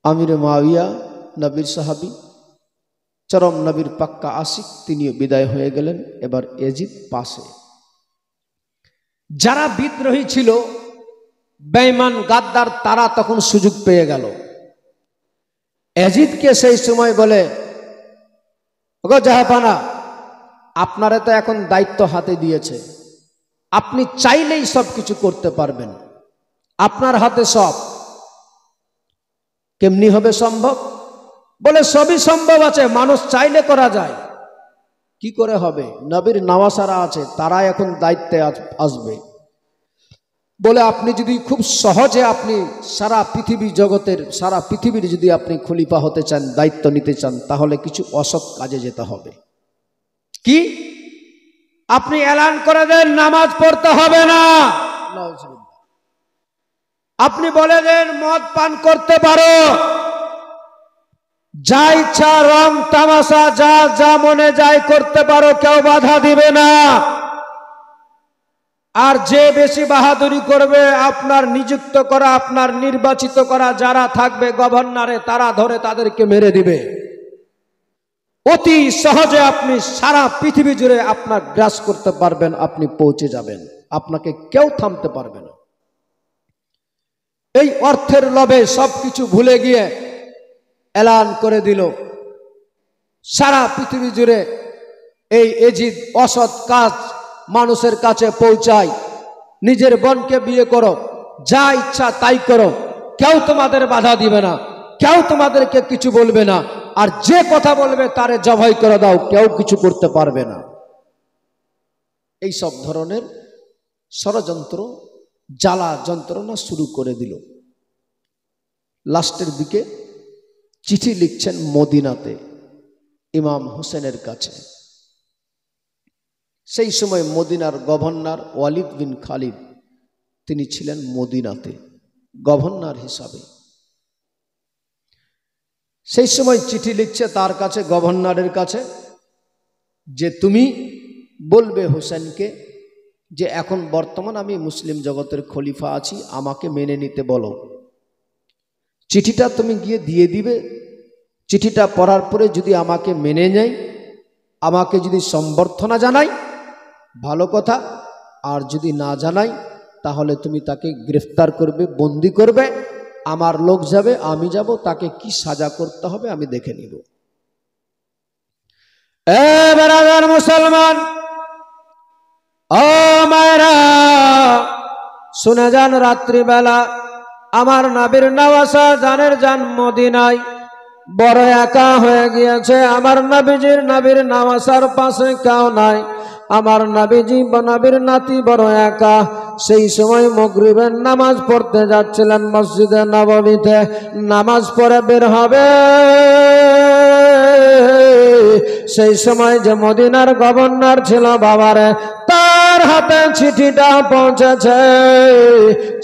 আমির মুআবিয়া নবীর সাহাবী, চরম নবীর পাক্কা আশিক, তিনিও বিদায় হয়ে গেলেন। এবার ইয়াজিদ পাশে। যারা বিদ্রোহী ছিল, বেঈমান গাদ্দার, তারা তখন সুযোগ পেয়ে গেল। ইয়াজিদকে সেই সময় বলে, ওগো জাহাপানা, আপনারা তো এখন দায়িত্ব হাতে দিয়েছে, আপনি চাইলেই সব কিছু করতে পারবেন, আপনার হাতে সব। কেমনি হবে সম্ভব? বলে সবই সম্ভব আছে, মানুষ চাইলে করা যায়। কি করে হবে? নবীর নওয়াসারা আছে, তারা এখন দায়িত্বে আসবে। বলে আপনি যদি খুব সহজে আপনি সারা পৃথিবী জগতের, সারা পৃথিবীর যদি আপনি খলিফা হতে চান, দায়িত্ব নিতে চান, তাহলে কিছু অসৎ কাজে যেতে হবে। কি? আপনি এলান করে দেন নামাজ পড়তে হবে না, আপনি বলে দেন মদ পান করতে পারো, যা ইচ্ছা রং তামাশা যা যা মনে যায় করতে পারো, কেউ বাধা দিবে না। আর যে বেশি বাহাদুরি করবে, আপনার নিযুক্ত করা, আপনার নির্বাচিত করা যারা থাকবে গভর্নরে, তারা ধরে তাদেরকে মেরে দিবে। অতি সহজে আপনি সারা পৃথিবী জুড়ে আপনার গ্রাস করতে পারবেন, আপনি পৌঁছে যাবেন, আপনাকে কেউ থামতে পারবে না। এই অর্থের লোভে সবকিছু ভুলে গিয়ে এলান করে দিল, সারা পৃথিবী জুড়ে এই ইয়াজিদ অসৎ কাজ মানুষের কাছে পৌঁছায়। নিজের বোনকে বিয়ে করো, যা ইচ্ছা তাই করো, কেউ তোমাদের বাধা দিবে না, কেউ তোমাদেরকে কিছু বলবে না, আর যে কথা বলবে তারে জবাই করে দাও, কেউ কিছু করতে পারবে না। এই সব ধরনের ষড়যন্ত্র, জ্বালা যন্ত্রণা শুরু করে দিল। লাস্টের দিকে চিঠি লিখছেন মদিনাতে ইমাম হোসেনের কাছে। সেই সময় মদিনার গভর্নর ওয়ালিদ বিন খালিদ, তিনি ছিলেন মদিনাতে গভর্নর হিসাবে। সেই সময় চিঠি লিখছে তার কাছে, গভর্নরের কাছে, যে তুমি বলবে হোসেনকে যে এখন বর্তমান আমি মুসলিম জগতের খলিফা আছি, আমাকে মেনে নিতে বলো। চিঠিটা তুমি গিয়ে দিয়ে দিবে। চিঠিটা পড়ার পরে যদি আমাকে মেনে নেয়, আমাকে যদি সম্বর্ধনা জানাই, ভালো কথা, আর যদি না জানাই তাহলে তুমি তাকে গ্রেফতার করবে, বন্দি করবে, আমার লোক যাবে, আমি যাব, তাকে কি সাজা করতে হবে আমি দেখে নিব। এ বেরাদার মুসলমান, ও মায়েরা, শুনে যান, রাত্রিবেলা আমার নবীর নওয়াসা জানের যান মদিনায় বড় একা হয়ে গিয়েছে। আমার নবীর নওয়াসার পাশে কেউ নাই। আমার নবীজি নবীর নাতি বড় একা। সেই সময় মাগরিবের নামাজ পড়তে যাচ্ছিলেন মসজিদে নববীতে। নামাজ পড়ে বের হবে, সেই সময় যে মদিনার গভর্নর ছিল বাবারে, তার হাতে চিঠিটা পৌঁছেছে।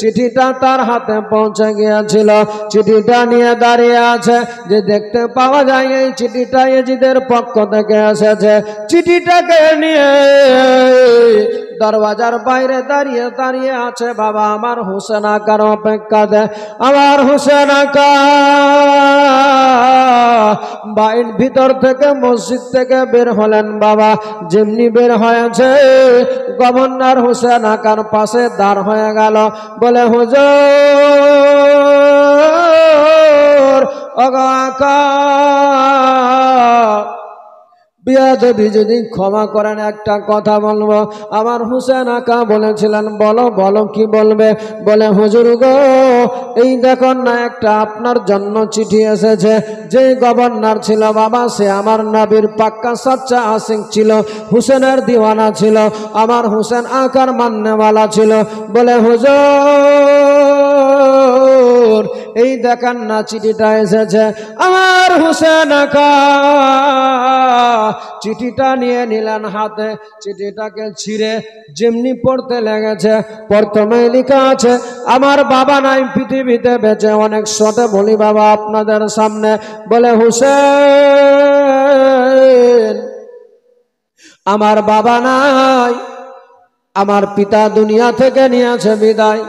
চিঠিটা তার হাতে পৌঁছে গিয়েছিল। চিঠিটা নিয়ে দাঁড়িয়ে আছে, যে দেখতে পাওয়া যায় এই চিঠিটা ইয়াজিদের পক্ষ থেকে এসেছে। চিঠিটাকে নিয়ে দরওয়াজার বাইরে দাঁড়িয়ে দাঁড়িয়ে আছে বাবা আমার হোসেন আকার অপেক্ষাতে। আমার হোসেন আকা বাইর ভিতর থেকে মসজিদ থেকে বের হলেন বাবা। যেমনি বের হয়েছে, গভর্নর হোসেন আকার পাশে দাঁড় হয়ে গেল। বলে হুজুর, ওগো আকা, বিয়াদবি যদি ক্ষমা করেন একটা কথা বলবো। আমার হোসেন আকা বলেছিলেন, বলো বলো কি বলবে। বলে হুজুর গো, এই দেখুন না, একটা আপনার জন্য চিঠি এসেছে। যে গভর্নর ছিল বাবা, সে আমার নবীর পাক্কা সাচ্চা আশিক ছিল, হোসেনের দিওয়ানা ছিল, আমার হোসেন আকার মাননেওয়ালা ছিল। বলে হুজুর, এই দেখেন না চিঠিটা এসেছে। আমার হোসেন আকা চিঠিটা নিয়ে নিলেন হাতে। চিঠিটাকে ছিঁড়ে যেমনি পড়তে লেগেছে, প্রথমে লেখা আছে, আমার বাবা নাই পৃথিবীতে বেঁচে, অনেক শতে বলি বাবা আপনাদের সামনে। বলে হুসেন, আমার বাবা নাই, আমার পিতা দুনিয়া থেকে নিয়েছে বিদায়।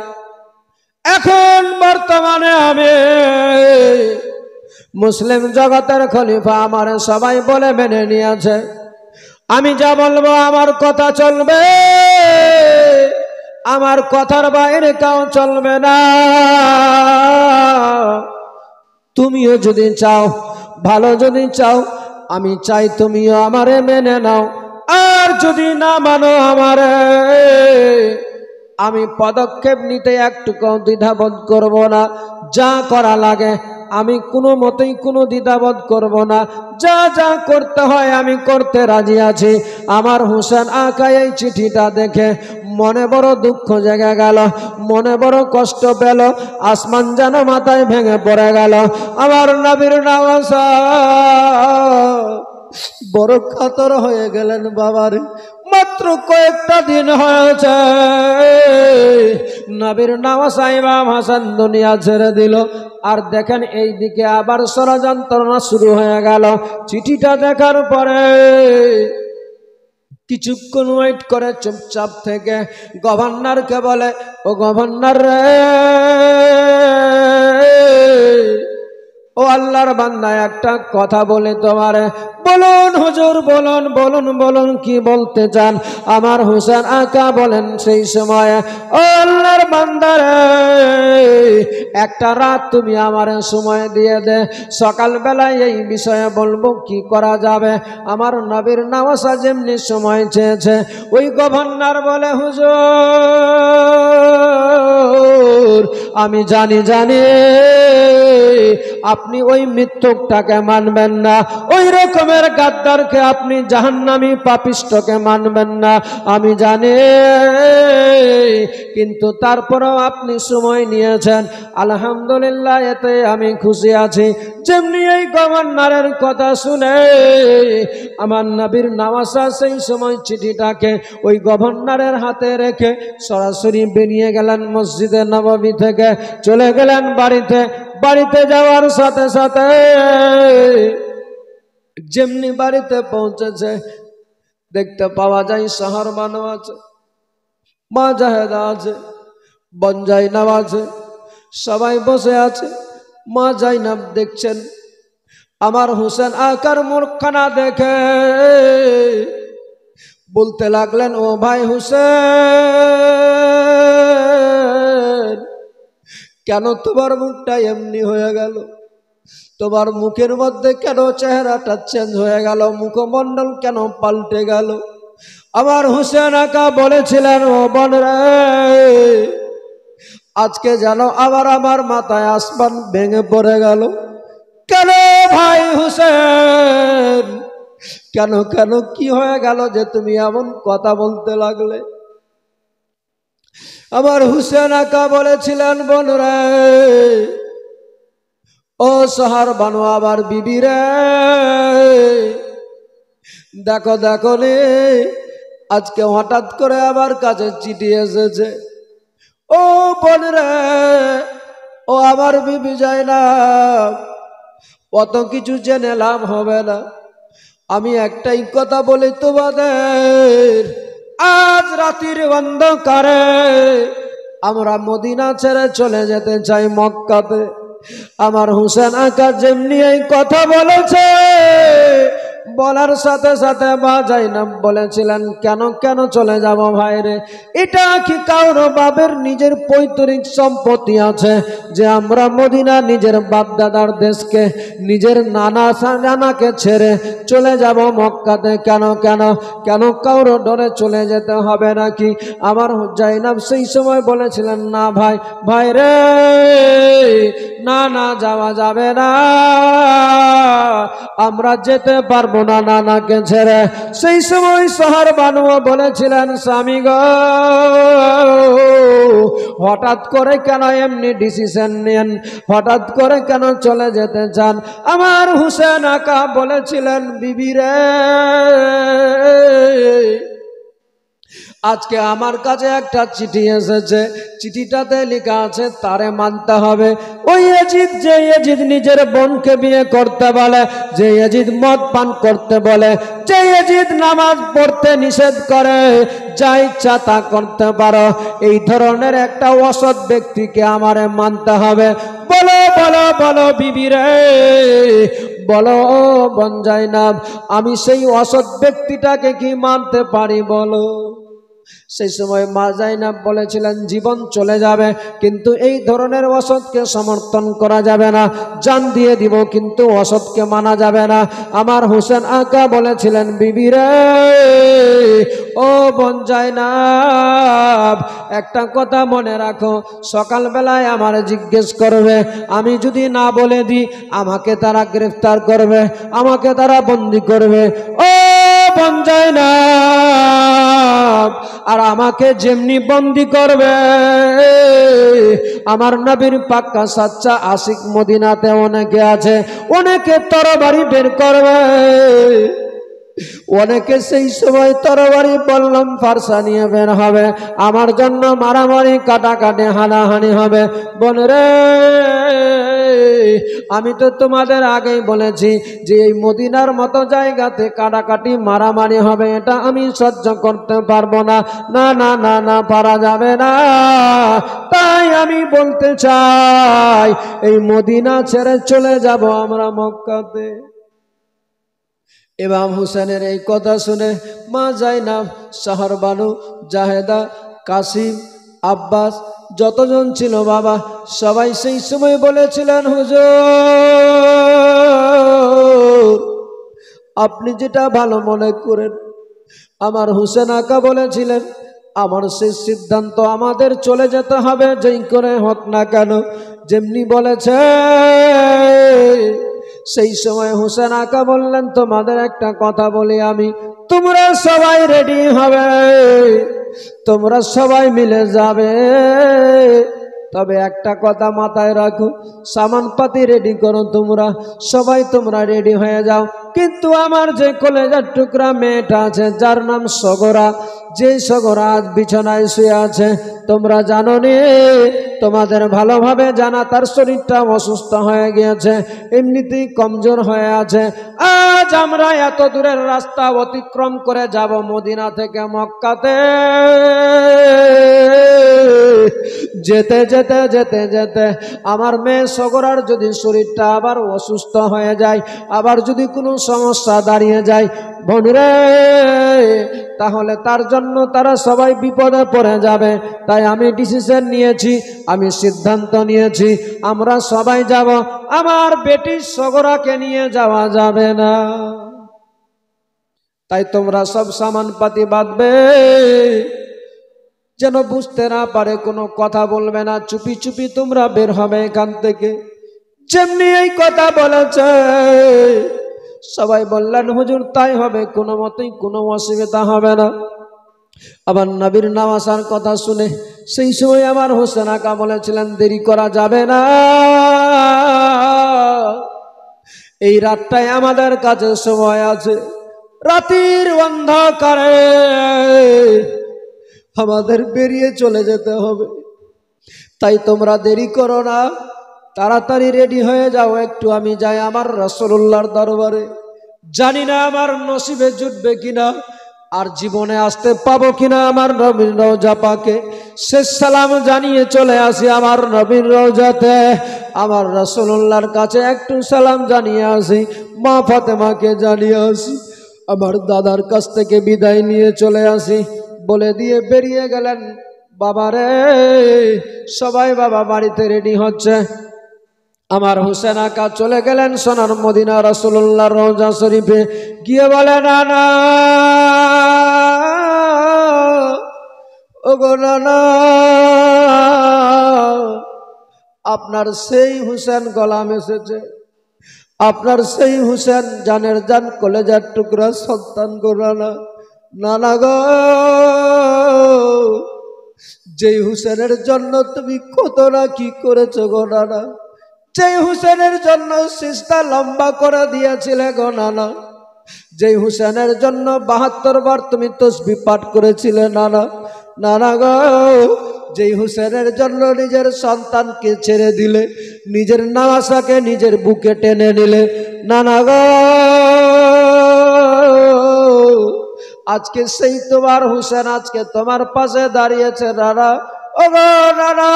এখন বর্তমানে আমি মুসলিম জগতের খলিফা আমার সবাই বলে মেনে নিয়েছে। আমি যা বলবো আমার কথা চলবে, আমার কথার বাইরে কেউ চলবে না। তুমিও যদি চাও, ভালো যদি চাও, আমি চাই তুমিও আমারে মেনে নাও। আর যদি না মানো আমারে, আমি পদক্ষেপ নিতে একটুকু দ্বিধাবোধ করব না। যা করা লাগে আমি কোনো মতেই কোনো দ্বিধাবোধ করব না। যা যা করতে হয় আমি করতে রাজি আছি। আমার হোসেন আকা এই চিঠিটা দেখে মনে বড় দুঃখ জেগে গেল, মনে বড় কষ্ট পেল, আসমান যেন মাথায় ভেঙে পড়ে গেল। আমার নবীর নওয়াজা বড় কাতর হয়ে গেলেন। বাবার মাত্র কয়েকটা দিন হয়েছে নবীর নওয়াজা ইমাম হাসান দুনিয়া ছেড়ে দিল। আর দেখেন এই দিকে আবার ষড়যন্ত্রণা শুরু হয়ে গেল। চিঠিটা দেখার পরে কিছুক্ষণ ওয়েট করে চুপচাপ থেকে গভর্নরকে বলে, ও গভর্নর রে, ও আল্লাহর বান্দা একটা কথা বলে তোমারে। বলুন হুজুর, বলুন বলুন বলুন, কি বলতে চান? আমার হোসেন আকা বলেন সেই সময়, ও আল্লাহর বান্দা রে, একটা রাত তুমি আমার সময় দিয়ে দে, সকালবেলায় এই বিষয়ে বলবো কি করা যাবে। আমার নবীর নওয়াজা যেমনি সময় চেয়েছে, ওই গভর্নর বলে, হুজুর আমি জানি আপনি ওই মিথ্যুকটাকে মানবেন না, ওই রকমের গাদ্দারকে, আপনি জাহান্নামী পাপিষ্ঠকে মানবেন না, আমি জানি। কিন্তু তারপরেও আপনি সময় নিয়েছেন, আলহামদুলিল্লাহ, এতে আমি খুশি আছি। যেমনি এই গভর্নরের কথা শুনে আমার নবীর নওয়াজা সেই সময় চিঠিটাকে ওই গভর্নরের হাতে রেখে সরাসরি বেরিয়ে গেলেন মসজিদে নববী থেকে, চলে গেলেন বাড়িতে। বাড়িতে যাওয়ার সাথে সাথে যেমনি বাড়িতে পৌঁছেছে দেখতে পাওয়া যায় শহর বানো আছে, মা জাহেদা আছে, বোন জাইনাব আছে, সবাই বসে আছে। মা জাইনাব দেখছেন আমার হোসেন আকার মুখখানা দেখে বলতে লাগলেন, ও ভাই হোসেন, কেন তোমার মুখটা এমনি হয়ে গেল? তোমার মুখের মধ্যে কেন চেহারাটা চেঞ্জ হয়ে গেল? মুখমণ্ডল কেন পাল্টে গেল? আমার হোসেন আকা বলেছিলেন, ও বোন রে, আজকে যেন আবার আমার মাথায় আসমান ভেঙে পড়ে গেল। কেন ভাই হোসেন, কেন কেন কি হয়ে গেল যে তুমি এমন কথা বলতে লাগলে? আমার হোসেন আকা বলেছিলেন, বোন রে, ও শহর বানো আবার বিবি রে, দেখো দেখো রে, আজকে হঠাৎ করে আবার কাছে চিঠি এসেছে। ও বোন রে, ও আমার বিবি জাইনাব, অত কিছু জেনে লাভ হবে না। আমি একটাই কথা বলি তোমাদের, আজ রাতের অন্ধকারে আমরা মদিনা ছেড়ে চলে যেতে চাই মক্কাতে। আমার হোসেন আকা যেমনি এই কথা বলেছে, বলার সাথে সাথে মা জাইনাব বলেছিলেন, কেন কেন চলে যাব ভাইরে? এটা কি কারো বাপের নিজের পৈতৃক সম্পত্তি আছে যে আমরা মদিনা নিজের বাপ দাদার দেশকে, নিজের নানা নানাকে ছেড়ে চলে যাব মক্কাতে? কেন কেন কেন কারো ডরে চলে যেতে হবে নাকি? আমার জাইনাব সেই সময় বলেছিলেন, না ভাই, ভাই রে, না না, যাওয়া যাবে না, আমরা যেতে পারবো না নানাকে ছেড়ে। সেই সময় শহর বানুয়া বলেছিলেন, স্বামী গো, হঠাৎ করে কেন এমনি ডিসিশন নেন? হঠাৎ করে কেন চলে যেতে চান? আমার হোসেন আকা বলেছিলেন, বিবি রে, আজকে আমার কাছে একটা চিঠি এসেছে, চিঠিটাতে লেখা আছে তারে মানতে হবে। ওই ইয়াজিদ, যে ইয়াজিদ নিজের বোনকে বিয়ে করতে বলে, যে ইয়াজিদ মদ পান করতে বলে, যে ইয়াজিদ নামাজ পড়তে নিষেধ করে, যা ইচ্ছা তা করতে পারো, এই ধরনের একটা অসৎ ব্যক্তিকে আমারে মানতে হবে। বলো বলো বলো বিবি রে, বলো বোন জাইনাব, আমি সেই অসৎ ব্যক্তিটাকে কি মানতে পারি বলো? সেই সময় মা জাইনাব বলেছিলেন জীবন চলে যাবে কিন্তু এই ধরনের অসৎকে সমর্থন করা যাবে না, জান দিয়ে দিব কিন্তু অসৎকে মানা যাবে না। আমার হোসেন আকা বলেছিলেন বিবি রে, ও বোন জাইনাব, একটা কথা মনে রাখো, সকালবেলায় আমার জিজ্ঞেস করবে, আমি যদি না বলে দিই আমাকে তারা গ্রেফতার করবে, আমাকে তারা বন্দি করবে। ও বোন জাইনাব, আর আমাকে যেমনি বন্দি করবে, আমার নবীর পাক্কা সাচ্চা আশিক মদিনাতে অনেকে আছে, অনেকে তরবারি বের করবে, অনেকে সেই সময় তরবারি বললাম ফারসা নিয়ে বের হবে, আমার জন্য মারামারি কাটাকাটি হানাহানি হবে। বোনেরে, আমি তো তোমাদের আগেই বলেছি যে এই মদিনার মতো জায়গাতে কাটাকাটি মারামারি হবে, এটা আমি সহ্য করতে পারবো না, না না না না, পারা যাবে না। তাই আমি বলতে চাই এই মদিনা ছেড়ে চলে যাব আমরা মক্কাতে। ইমাম হুসেনের এই কথা শুনে মা জাইনাব, শাহরবানু, জাহেদা, কাসিম, আব্বাস যতজন ছিল বাবা সবাই সেই সময় বলেছিলেন হুজুর আপনি যেটা ভালো মনে করেন। আমার হুসেন আকা বলেছিলেন আমার সেই সিদ্ধান্ত, আমাদের চলে যেতে হবে যেই করে হোক না কেন, যেমনি বলেছে। সেই সময় হুসেন আকা বললেন তোমাদের একটা কথা বলি আমি, তোমরা সবাই রেডি হবে, তোমরা সবাই মিলে যাবে, তবে একটা কথা মাথায় রাখো, সামানপাতি রেডি করো, তোমরা সবাই তোমরা রেডি হয়ে যাও, কিন্তু আমার যে কলেজার টুকরা মেয়েটা আছে যার নাম সগরা, যে সগরা আজ বিছানায় শুয়ে আছে, তোমরা জানো নি, তোমাদের ভালোভাবে জানা তার শরীরটা অসুস্থ হয়ে গিয়েছে, এমনিতেই কমজোর হয়ে আছে। আজ আমরা এত দূরের রাস্তা অতিক্রম করে যাব মদিনা থেকে মক্কাতে, যেতে যেতে যেতে যেতে আমার মেয়ে সগরার যদি শরীরটা আবার অসুস্থ হয়ে যায়, আবার যদি কোনো সমস্যা দাঁড়িয়ে যায় বোনরে, তাহলে তার জন্য তারা সবাই বিপদে পড়ে যাবে। তাই আমি ডিসিশন নিয়েছি, আমি সিদ্ধান্ত নিয়েছি আমরা সবাই যাব, আমার বেটি সগরাকে নিয়ে যাওয়া যাবে না। তাই তোমরা সব সামানপাতি বাঁধবে, যেন বুঝতে না পারে, কোনো কথা বলবে না, চুপি চুপি তোমরা বের হবে এখান থেকে। যেমনি এই কথা বলেছে সবাই বললেন হুজুর তাই হবে, কোনো মতেই কোনো অসুবিধা হবে না। আবার নবীর নাম আসার কথা শুনে সেই সময় আমার হোসেন আকা বলেছিলেন দেরি করা যাবে না, এই রাতটায় আমাদের কাছে সময় আছে, রাতের অন্ধকারে আমাদের বেরিয়ে চলে যেতে হবে। তাই তোমরা দেরি করো না, তাড়াতাড়ি রেডি হয়ে যাও একটু, আমি যাই আমার রাসূলুল্লাহর দরবারে, জানি না আমার নসিবে জুটবে কিনা, আর জীবনে আসতে পাবো কিনা আমার নবীর রওজা পাকে, শেষ সালাম জানিয়ে চলে আসি আমার নবীর রওজাতে, আমার রাসূলুল্লাহর কাছে একটু সালাম জানিয়ে আসি, মা ফাতেমাকে জানিয়ে আসি, আমার দাদার কাছ থেকে বিদায় নিয়ে চলে আসি, বলে দিয়ে বেরিয়ে গেলেন। বাবারে সবাই বাবা বাড়িতে রেডি হচ্ছে, আমার হোসেন আকা চলে গেলেন সোনার মদিনা রাসূলুল্লাহর রওজা শরীফে, গিয়ে বলে নানা, ওগো নানা, আপনার সেই হুসেন গোলাম এসেছে, আপনার সেই হুসেন জানের জান কলেজার টুকরা সন্তান গো নানা, নানা গো, যেই হুসেনের জন্য তুমি কত না কি করেছো গো নানা, যেই হুসেনের জন্য সিজদা লম্বা করে দিয়েছিলে গো নানা, যেই হুসেনের জন্য ৭২ বার তুমি তাসবিহ পাঠ করেছিলে নানা, নানা গো, যেই হুসেনের জন্য নিজের সন্তানকে ছেড়ে দিলে, নিজের নামাসাকে নিজের বুকে টেনে নিলে, নানা গো, আজকে সেই তোমার হুসেন আজকে তোমার পাশে দাঁড়িয়েছে নানা, ও গো নানা,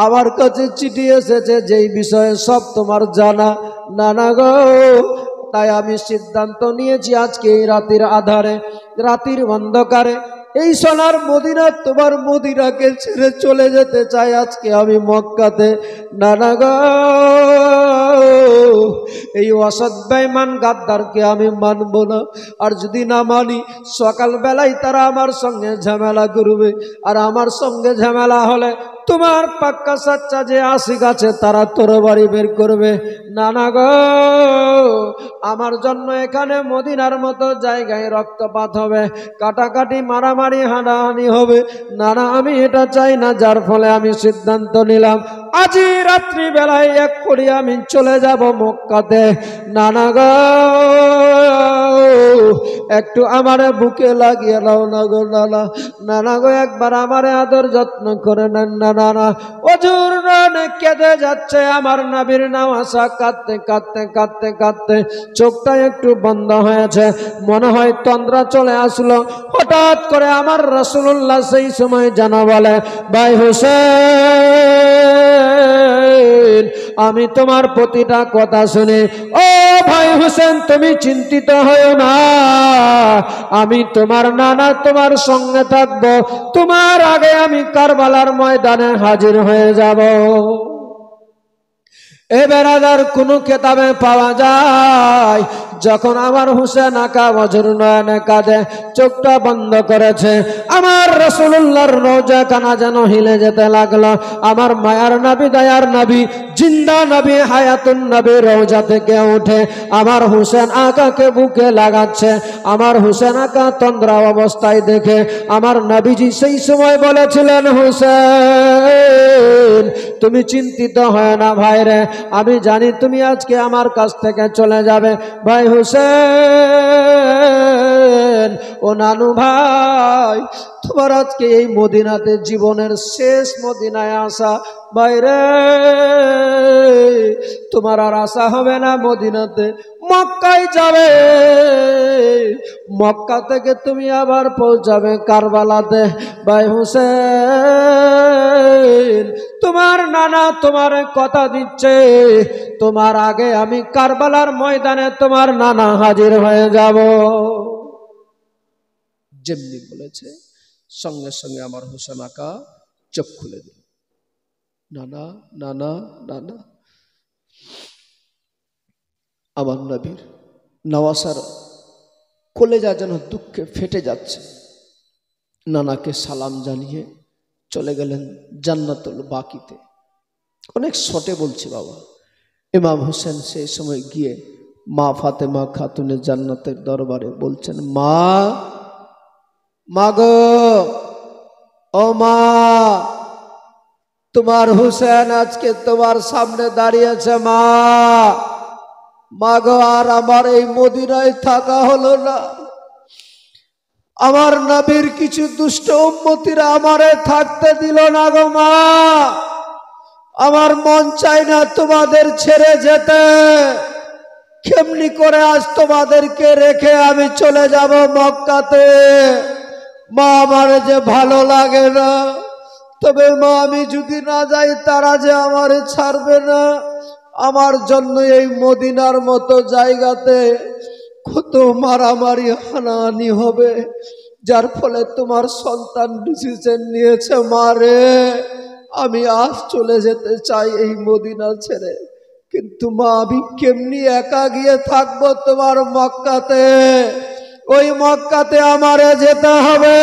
আমার কাছে চিঠি এসেছে যেই বিষয়ে সব তোমার জানা। নানা গো, তাই আমি সিদ্ধান্ত নিয়েছি আজকে এই রাতের আধারে, রাতের অন্ধকারে এই সোনার মদিনা, তোমার মদিনাকে ছেড়ে চলে যেতে চাই আজকে আমি মক্কাতে। নানা গো, এই অসৎ বেঈমান গাদ্দারকে আমি মানব না। আর যদি না মানি, সকালবেলায় তারা আমার সঙ্গে ঝামেলা করবে, আর আমার সঙ্গে ঝামেলা হলে তোমার পাক্কা সাচ্চা যে আশিক আছে তারা তোর বাড়ি বের করবে। নানা গো, আমার জন্য এখানে মদিনার মতো জায়গায় রক্তপাত হবে, কাটাকাটি, মারামারি, হানাহানি হবে। নানা, আমি এটা চাই না। যার ফলে আমি সিদ্ধান্ত নিলাম আজই রাত্রি বেলায় এক করে আমি চলে যাব মক্কাতে। নানা গো, একটু আমারে বুকে লাগিয়ে নাও না গো নানা। নানা গো, একবার আমারে আদর যত্ন করে নেন না নানা। অজুর রানে কেঁদে যাচ্ছে আমার নবীর নামাজা, কাঁদতে কাঁদতে কাঁদতে কাঁদতে চোখটা একটু বন্ধ হয়েছে, মনে হয় তন্দ্রা চলে আসলো। হঠাৎ করে আমার রাসূলুল্লাহ সেই সময় জানা বলে, ভাই হোসেন, আমি তোমার প্রতিটা কথা শুনে, ও ভাই হোসেন, তুমি চিন্তিত হও না, আমি তোমার নানা তোমার সঙ্গে থাকবো। তোমার আগে আমি কারবালার ময়দানে হাজির হয়ে যাব। এ বেরাদার, কোন কেতাবে পাওয়া যায় যখন আমার হুসেন আকা অঝর নয়নে কাঁদে, চোখটা বন্ধ করেছে, আমার রাসূলুল্লাহর রওজা কানা যেন হিলে যেতে লাগলো। আমার মায়ার নবী, দয়ার নবী, জিন্দা নবী, হায়াতুন নবী রওজা থেকে উঠে আমার হুসেন আকাকে বুকে লাগাচ্ছে। আমার হুসেন আকা তন্দ্রা অবস্থায় দেখে আমার নবীজি সেই সময় বলেছিলেন, হুসেন, তুমি চিন্তিত হয় না ভাই রে, আমি জানি তুমি আজকে আমার কাছ থেকে চলে যাবে। ভাই হোসেন, ও নানু ভাই, তোমার আজকে এই মদিনাতে জীবনের শেষ মদিনায় আসা। বাইরে তোমার আর আশা হবে না মদিনাতে, মক্কায় যাবে। মক্কা থেকে তুমি আবার পৌঁছাবে কারবালাতে। ভাই হোসেন, তোমার নানা তোমার কথা দিচ্ছে, তোমার আগে আমি কারবালার ময়দানে তোমার নানা হাজির হয়ে যাব। যেমনি বলেছে সঙ্গে সঙ্গে আমার হোসেন আকা চোখ খুলে দিল। নানা, নানা, নানা। আমার নবীর নওয়াসার কলেজা যেন দুঃখে ফেটে যাচ্ছে। নানাকে সালাম জানিয়ে চলে গেলেন জান্নাতুল বাকিতে। অনেক শর্টে বলছি বাবা। ইমাম হোসেন সেই সময় গিয়ে মা ফাতেমা খাতুনে জান্নাতের দরবারে বলছেন, মা, মাগো, ও মা, তোমার হুসেন আজকে তোমার সামনে দাঁড়িয়েছে। মা, মাগো, আর আমার এই মদিনায় থাকা হলো না। আমার নবীর কিছু দুষ্ট উম্মতিরা আমারে থাকতে দিল না গো মা। আমার মন চাই না তোমাদের ছেড়ে যেতে। কেমনি করে আজ তোমাদেরকে রেখে আমি চলে যাব মক্কাতে? মা, আমার যে ভালো লাগে না। তবে মা, আমি যদি না যাই তারা যে আমারে ছাড়বে না। আমার জন্য এই মদিনার মতো জায়গাতে কত মারামারি, হানাহানি হবে, যার ফলে তোমার সন্তান ডিসিশন নিয়েছে, মারে আমি আজ চলে যেতে চাই এই মদিনা ছেড়ে। কিন্তু মা, আমি কেমনি একা গিয়ে থাকবো তোমার মক্কাতে? ওই মক্কাতে আমারে যেতে হবে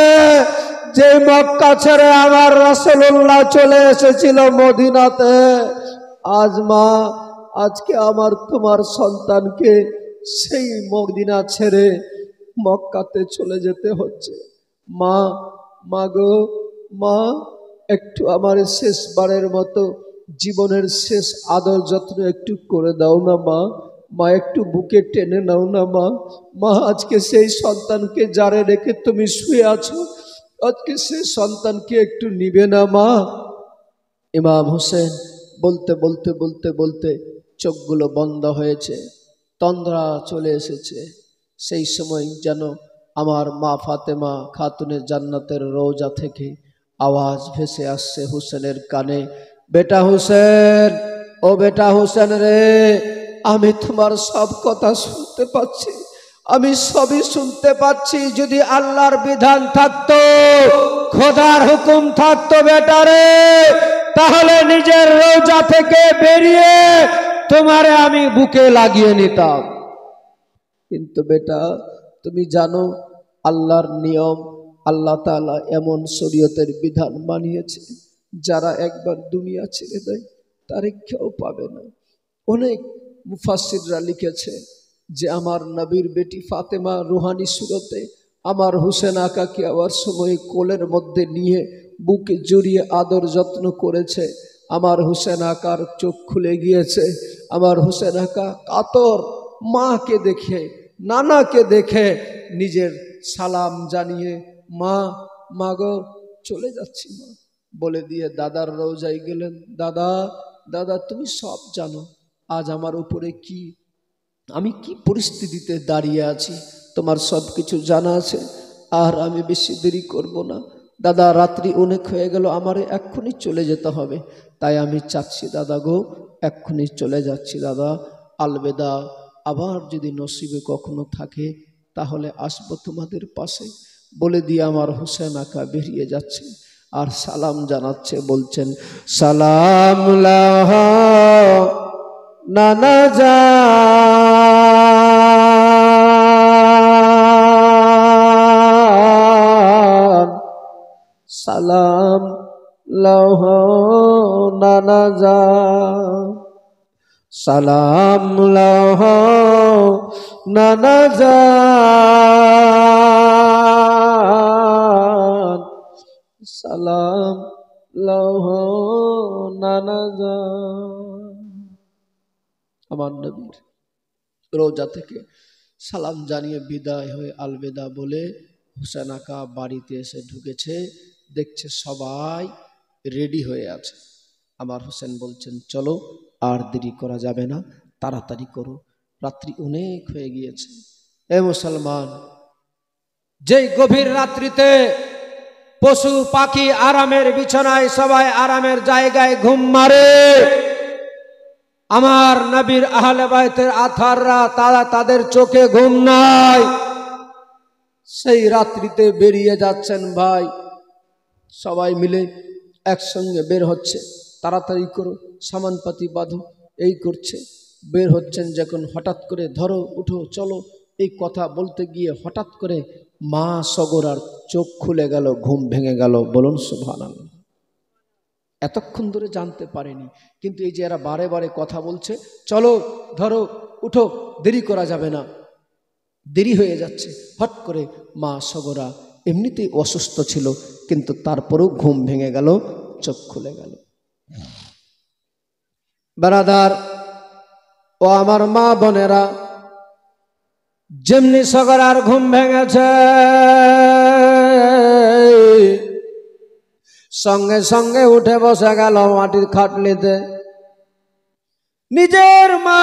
যে মক্কা ছেড়ে আমার রাসূলুল্লাহ চলে এসেছিল মদিনাতে। আজ মা, আজকে আমার তোমার সন্তানকে সেই মদিনা ছেড়ে মক্কাতে চলে যেতে হচ্ছে। মা, মাগো, মা, একটু আমার শেষবারের মতো জীবনের শেষ আদর যত্ন একটু করে দাও না মা। মা, একটু বুকে টেনে নাও না মা। মা, আজকে সেই সন্তানকে যারে রেখে তুমি শুয়ে আছো, আজকে সেই সন্তানকে একটু নিবে না মা? ইমাম হোসেন বলতে বলতে বলতে বলতে চোখগুলো বন্ধ হয়েছে, তন্দ্রা চলে এসেছে। সেই সময় যেন আমার মা ফাতেমা খাতুনে জান্নাতের রওজা থেকে আওয়াজ ভেসে আসছে হোসেনের কানে, বেটা হোসেন, ও বেটা হোসেন রে, আমি তোমার সব কথা শুনতে পাচ্ছি, আমি সবই শুনতে পাচ্ছি। যদি আল্লাহর বিধান থাকতো, খোদার হুকুম থাকতো বেটা রে, তাহলে নিজের রোজা থেকে বেরিয়ে তোমারে আমি বুকে লাগিয়ে নিতাম। কিন্তু বেটা, তুমি জানো আল্লাহর নিয়ম, আল্লাহ তাআলা এমন শরীয়তের বিধান বানিয়েছে, যারা একবার দুনিয়া ছেড়ে দেয় তারে কেউ পাবে না। অনেক মুফাসসিররা লিখেছে যে আমার নবীর বেটি ফাতেমা রুহানি সুরতে আমার হুসেন আকাকে আবার সময় কোলের মধ্যে নিয়ে বুকে জড়িয়ে আদর যত্ন করেছে। আমার হুসেন আকার চোখ খুলে গিয়েছে। আমার হুসেন আকা কাতর, মাকে দেখে, নানাকে দেখে নিজের সালাম জানিয়ে, মা, মাগো চলে যাচ্ছি মা বলে দিয়ে দাদার রওজায় গেলেন। দাদা, দাদা তুমি সব জানো, আজ আমার উপরে কি, আমি কি পরিস্থিতিতে দাঁড়িয়ে আছি, তোমার সব কিছু জানা আছে। আর আমি বেশি দেরি করব না দাদা, রাত্রি অনেক হয়ে গেল, আমারে এক্ষুনি চলে যেতে হবে। তাই আমি চাচ্ছি দাদা গো, এক্ষুনি চলে যাচ্ছি দাদা, আলবেদা। আবার যদি নসিবে কখনো থাকে তাহলে আসবো তোমাদের পাশে বলে দিয়ে আমার হোসেন আকা বেরিয়ে যাচ্ছে আর সালাম জানাচ্ছে, বলছেন সালাম লাহা নানা জান, সালাম লাহা নানা জান, সালাম লাহা নানা জান, সালাম লাহা নানা জান। আমার নবীর রোজা থেকে সালাম জানিয়ে বিদায় হয়ে আলবেদা বলে হোসেন আকা বাড়িতে এসে ঢুকেছে, দেখছে সবাই রেডি হয়ে আছে। আমার হোসেন বলছেন চলো, আর দেরি করা যাবে না, তাড়াতাড়ি করো, রাত্রি অনেক হয়ে গিয়েছে। এ মুসলমান, যেই গভীর রাত্রিতে পশু পাখি আরামের বিছানায়, সবাই আরামের জায়গায় ঘুম মারে, আমার নবীর আহলে বাইতের আথাররা তারা তাদের চোখে ঘুম নাই। সেই রাত্রিতে বেরিয়ে যাচ্ছেন ভাই, সবাই মিলে একসঙ্গে বের হচ্ছে, তাড়াতাড়ি করো, সামানপাতি বাঁধো, এই করছে। বের হচ্ছেন যখন হঠাৎ করে ধরো, উঠো, চলো, এই কথা বলতে গিয়ে হঠাৎ করে মা সগরার চোখ খুলে গেল, ঘুম ভেঙে গেল। বলুন সুবহানাল্লাহ। এতক্ষণ ধরে জানতে পারেনি, কিন্তু এই যে এরা বারে বারে কথা বলছে, চলো, ধরো, উঠো, দেরি করা যাবে না, দেরি হয়ে যাচ্ছে। হট করে মা সগরা এমনিতেই অসুস্থ ছিল, কিন্তু তারপরেও ঘুম ভেঙে গেল, চোখ খুলে গেল। ব্রাদার ও আমার মা বোনেরা, যেমনি সগরার ঘুম ভেঙেছে, সঙ্গে সঙ্গে উঠে বসে গেল মাটির খাটলিতে। নিজের মা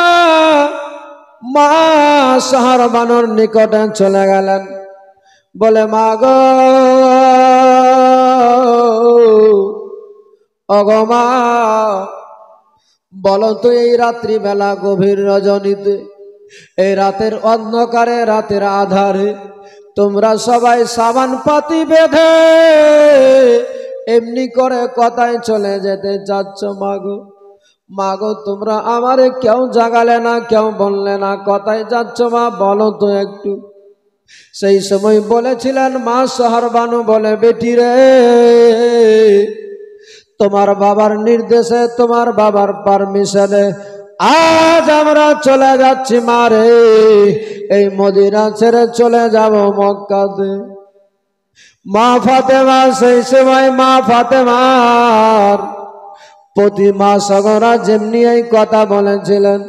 শাহরবানুর নিকটে চলে গেলেন, বলে মা গো, ওগো মা, বলো তো এই রাত্রিবেলা গভীর রজনীতে, এই রাতের অন্ধকারে, রাতের আধারে তোমরা সবাই সাবান পাতি বেঁধে এমনি করে কথায় চলে যেতে চাচ্ছ মাগো, মাগো তোমরা আমারে কেউ জাগালে না, কেউ বললে না, কথায় যাচ্ছ মা, বলো তো একটু। সেই সময় বলেছিলেন মা শাহরবানু, বলে বেটি রে, তোমার বাবার নির্দেশে, তোমার বাবার পারমিশনে আজ আমরা চলে যাচ্ছি মারে, এই মদিনা ছেড়ে চলে যাব মক্কাতে। মা ফাতেমা সেই সময়, মা ফাতেমার প্রতি মা সগরা যেমনি এই কথা বলেছিলেন,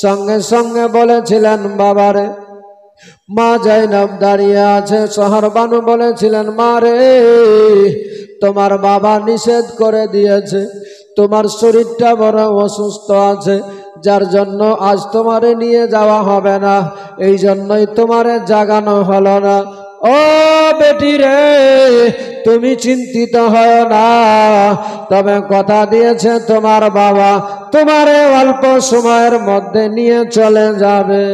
সঙ্গে সঙ্গে বলেছিলেন বাবারে। মা জাইনাব দাঁড়িয়ে আছে, শাহরবানু বলেছিলেন মা রে, তোমার বাবা নিষেধ করে দিয়েছে, তোমার শরীরটা বড় অসুস্থ আছে, যার জন্য আজ তোমারে নিয়ে যাওয়া হবে না, এই জন্যই তোমারে জাগানো হলো না। ও ও বেটি রে, তুমি চিন্তিত হয় না, তবে কথা দিয়েছে তোমার বাবা তোমারে অল্প সময়ের মধ্যে নিয়ে চলে যাবে।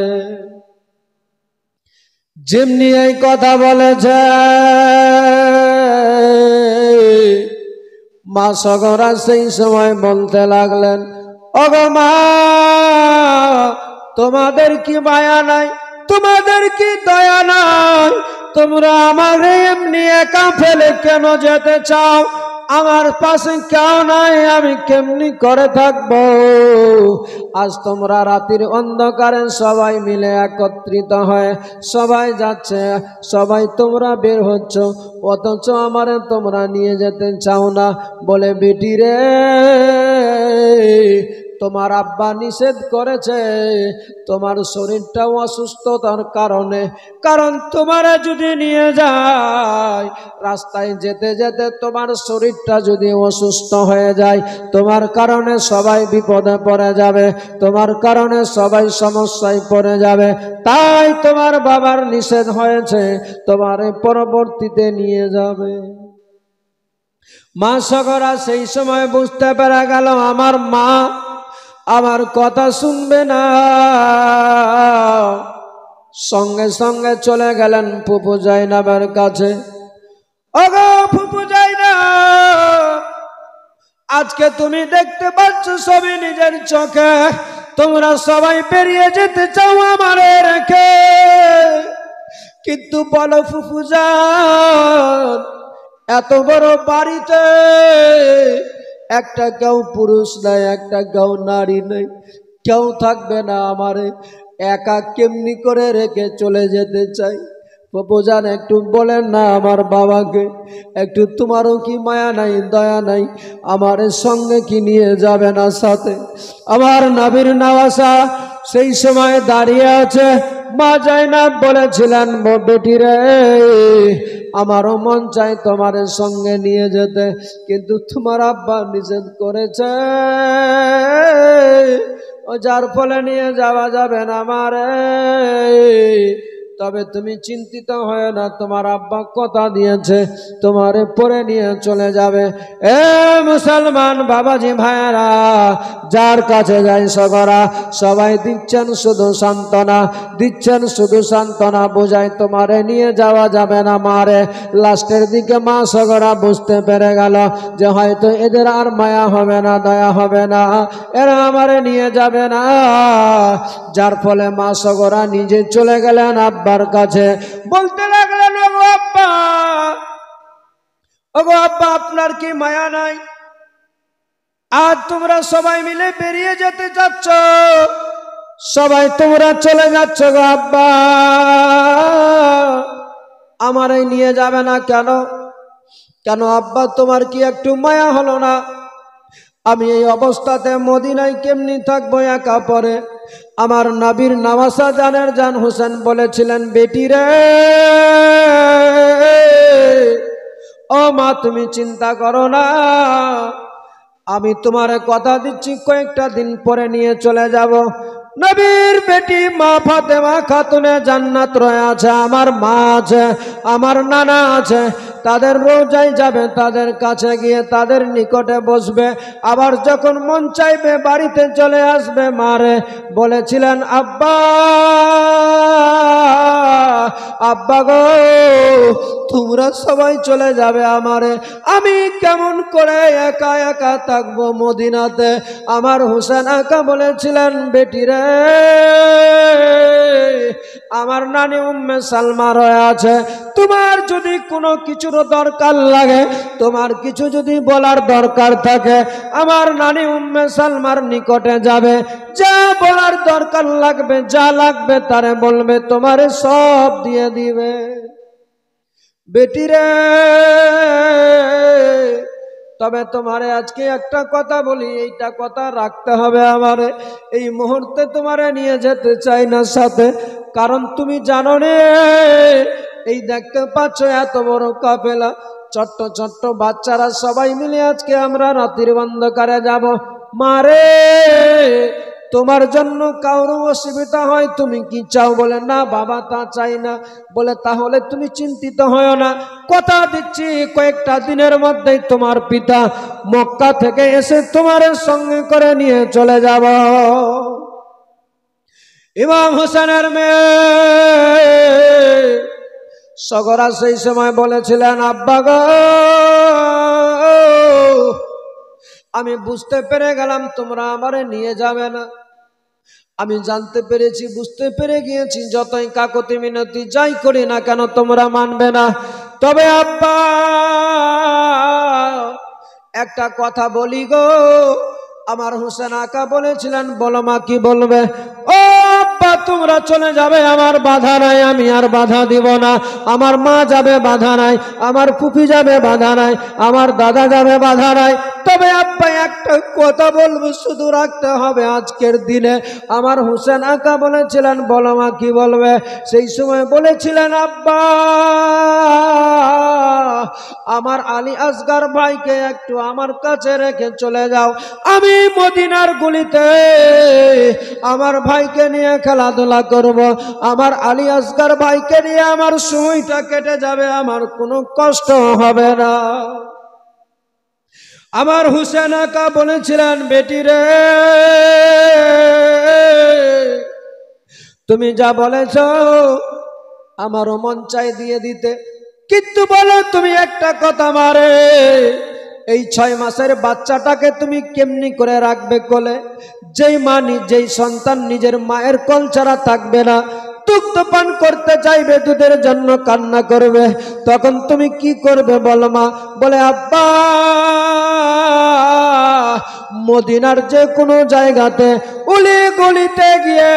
যেমনি এই কথা বলেছে, মা সগরা সেই সময় বলতে লাগলেন, ওগো মা, তোমাদের কি মায়া নাই, তোমাদের কি দয়া নাই? তোমরা আমাকে এমনি একা ফেলে কেন যেতে চাও? আমার পাশে কেউ নাই, আমি কেমনি করে থাকবো? আজ তোমরা রাতের অন্ধকারে সবাই মিলে একত্রিত হয়ে সবাই যাচ্ছে, সবাই তোমরা বের হচ্ছ, অথচ আমারে তোমরা নিয়ে যেতে চাও না। বলে, বেটি রে, তোমার আব্বা নিষেধ করেছে, তোমার শরীরটাও অসুস্থতার কারণে, কারণ তোমারে যদি নিয়ে যায়, রাস্তায় যেতে যেতে তোমার শরীরটা যদি অসুস্থ হয়ে যায়, তোমার কারণে সবাই বিপদে পড়ে যাবে, তোমার কারণে সবাই সমস্যায় পড়ে যাবে, তাই তোমার বাবার নিষেধ হয়েছে, তোমারে পরবর্তীতে নিয়ে যাবে। মা সগরা সেই সময় বুঝতে পেরে গেল আমার মা আমার কথা শুনবে না। সঙ্গে সঙ্গে চলে গেলেন ফুপু জাইনাবের কাছে। ওগো ফুপু জাইনাব, আজকে তুমি দেখতে পাচ্ছ সবই নিজের চোখে, তোমরা সবাই বেরিয়ে যেতে চাও আমারে রেখে, কিন্তু বলো ফুপু জান, এত বড় বাড়িতে একটা কেউ পুরুষ নাই, একটা কেউ নারী নেই, কেউ থাকবে না, আমারে একা কেমনি করে রেখে চলে যেতে চাই? বাবু জান, একটু বলেন না আমার বাবাকে, একটু তোমারও কি মায়া নাই, দয়া নাই? আমার সঙ্গে কি নিয়ে যাবে না সাথে? আমার নবীর নওয়াসা সেই সময় দাঁড়িয়ে আছে। মা জাইনাব বলেছিলেন, বেটি রে, আমারও মন চাই তোমার সঙ্গে নিয়ে যেতে, কিন্তু তোমার আব্বা নিষেধ করেছে, ও যার ফলে নিয়ে যাওয়া যাবে না আমারে। তবে তুমি চিন্তিত হয় না, তোমার আব্বা কথা দিয়েছে তোমারে পরে নিয়ে চলে যাবে। এ মুসলমান বাবাজি ভাইয়েরা, যার কাছে যাই সগরা সবাই দিচ্ছেন শুধু সান্ত্বনা, দিচ্ছেন শুধু সান্ত্বনা, বোঝায় তোমারে নিয়ে যাওয়া যাবে না মারে। লাস্টের দিকে মা সগরা বুঝতে পেরে গেল যে হয়তো এদের আর মায়া হবে না, দয়া হবে না, এরা আমারে নিয়ে যাবে না, যার ফলে মা সগরা নিজে চলে গেলেন আব্বার কাছে। বলতে লাগলেন, ওগো আব্বা, ওগো আব্বা, আপনার কি মায়া নাই? আজ তোমরা সবাই মিলে বেরিয়ে যেতে যাচ্ছ, সবাই তোমরা চলে যাচ্ছ গো আব্বা, আমারে নিয়ে যাবে না কেন? কেন আব্বা, তোমার কি একটু মায়া হলো না? আমি এই অবস্থাতে মদিনায় কেমনি থাকবো একা পরে? আমার নবীর নওয়াসা জানের জান হোসেন বলেছিলেন, বেটি রে, ও মা, তুমি চিন্তা করো না, আমি তোমারে কথা দিচ্ছি কয়েকটা দিন পরে নিয়ে চলে যাব। নবীর বেটি মা ফাতেমা খাতুনে জান্নাত রয়ে আছে, আমার মা আছে, আমার নানা আছে, তাদের রোজায় যাবে, তাদের কাছে গিয়ে তাদের নিকটে বসবে, আবার যখন মন চাইবে বাড়িতে চলে আসবে। মারে বলেছিলেন, আব্বা, আব্বা গো, তোমরা সবাই চলে যাবে আমারে, আমি কেমন করে একা একা থাকবো মদিনাতে? আমার হোসেন আকা বলেছিলেন, বেটি রে, আমার নানি উম্মে সালমা রয়ে আছে, তোমার যদি কোনো কিছুর দরকার লাগে, তোমার কিছু যদি বলার দরকার থাকে, আমার নানি উম্মে সালমার নিকটে যাবে, যা বলার দরকার লাগবে, যা লাগবে তারে বলবে, তোমারে সব দিয়ে দিবে। বেটি রে, তবে তোমারে আজকে একটা কথা বলি, এইটা কথা রাখতে হবে আমারে, এই মুহূর্তে তোমারে নিয়ে যেতে চাই না সাথে, কারণ তুমি জানো রে, এই দেখতে পাচ্ছ এত বড় কাফেলা, ছোট্ট ছোট্ট বাচ্চারা সবাই মিলে আজকে আমরা রাতের অন্ধকারে যাব। মারে, তোমার জন্য কারো অসুবিধা হয় তুমি কি চাও? বলে না বাবা তা চাই না। বলে তাহলে তুমি চিন্তিত হয় না, কথা দিচ্ছি কয়েকটা দিনের মধ্যেই তোমার পিতা মক্কা থেকে এসে তোমার সঙ্গে করে নিয়ে চলে যাব। ইমাম হোসেনের মেয়ে সগরা সেই সময় বলেছিলেন, আব্বা গো আমি বুঝতে পেরে গেলাম তোমরা আমারে নিয়ে যাবে না। আমি জানতে পেরেছি, বুঝতে পেরে গিয়েছি যতই কাকুতি মিনতি যাই করি না কেন তোমরা মানবে না। তবে আব্বা একটা কথা বলি গো। আমার হোসেন আকা বলেছিলেন, বলো মা কি বলবে? ও আব্বা তোমরা চলে যাবে আমার বাধা নাই, আমি আর বাধা দিব না। আমার মা যাবে বাধা নাই, আমার ফুফি যাবে বাধা নাই, আমার দাদা যাবে বাধা নাই। তবে আব্বা একটা কথা বলবো, শুধু রাখতে হবে আজকের দিনে। আমার হোসেন আকা বলেছিলেন, বলো মা কি বলবে? সেই সময় বলেছিলেন, আব্বা আমার আলী আসগার ভাইকে একটু আমার কাছে রেখে চলে যাও। আমি মদিনার গলিতে আমার ভাইকে নিয়ে খেলাধুলা করব। আমার আলী আসগার ভাইকে নিয়ে আমার সময়টা কেটে যাবে, আমার কোনো কষ্ট হবে না। আমার হোসেন আকা বলেছিলেন, বেটি রে তুমি যা বলেছ আমারও মন চাই দিয়ে দিতে, কিন্তু বলো তুমি একটা কথা মারে, এই 6 মাসের বাচ্চাটাকে তুমি কেমনি করে রাখবে কোলে? যেই মা যেই সন্তান নিজের মায়ের কোল ছাড়া থাকবে না, দুগ্ধ পান করতে চাইবে, দুধের জন্য কান্না করবে, তখন তুমি কি করবে বলো মা? বলে আব্বা মদিনার যে কোনো জায়গাতে উলি গলিতে গিয়ে